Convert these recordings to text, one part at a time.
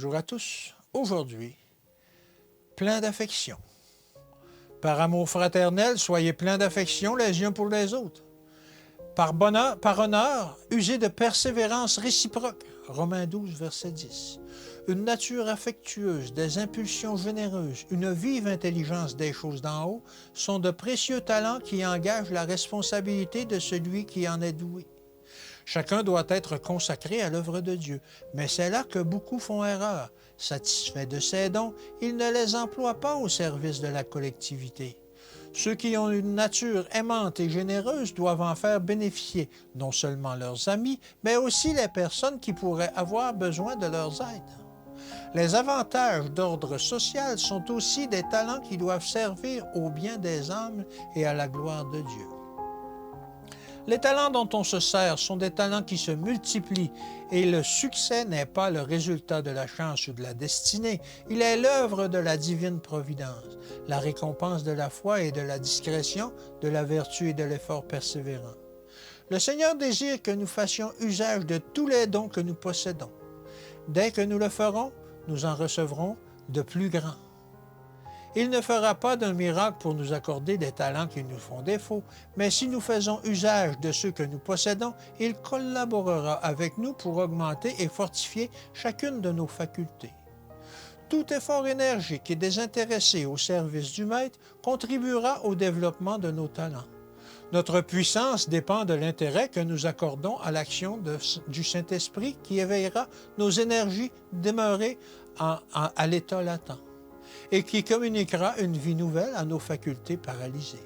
Bonjour à tous. Aujourd'hui, plein d'affection. Par amour fraternel, soyez pleins d'affection les uns pour les autres. Par honneur, usez de persévérance réciproque. Romains 12, verset 10. Une nature affectueuse, des impulsions généreuses, une vive intelligence des choses d'en haut sont de précieux talents qui engagent la responsabilité de celui qui en est doué. Chacun doit être consacré à l'œuvre de Dieu, mais c'est là que beaucoup font erreur. Satisfaits de ces dons, ils ne les emploient pas au service de la collectivité. Ceux qui ont une nature aimante et généreuse doivent en faire bénéficier non seulement leurs amis, mais aussi les personnes qui pourraient avoir besoin de leurs aides. Les avantages d'ordre social sont aussi des talents qui doivent servir au bien des âmes et à la gloire de Dieu. Les talents dont on se sert sont des talents qui se multiplient et le succès n'est pas le résultat de la chance ou de la destinée, il est l'œuvre de la divine providence, la récompense de la foi et de la discrétion, de la vertu et de l'effort persévérant. Le Seigneur désire que nous fassions usage de tous les dons que nous possédons. Dès que nous le ferons, nous en recevrons de plus grands. Il ne fera pas d'un miracle pour nous accorder des talents qui nous font défaut, mais si nous faisons usage de ceux que nous possédons, il collaborera avec nous pour augmenter et fortifier chacune de nos facultés. Tout effort énergique et désintéressé au service du Maître contribuera au développement de nos talents. Notre puissance dépend de l'intérêt que nous accordons à l'action du Saint-Esprit qui éveillera nos énergies demeurées à l'état latent et qui communiquera une vie nouvelle à nos facultés paralysées.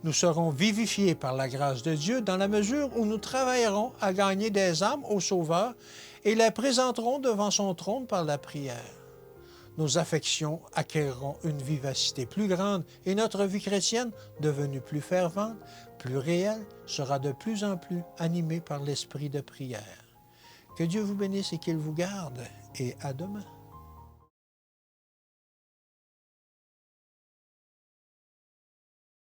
Nous serons vivifiés par la grâce de Dieu dans la mesure où nous travaillerons à gagner des âmes au Sauveur et les présenterons devant son trône par la prière. Nos affections acquerront une vivacité plus grande et notre vie chrétienne, devenue plus fervente, plus réelle, sera de plus en plus animée par l'esprit de prière. Que Dieu vous bénisse et qu'il vous garde, et à demain.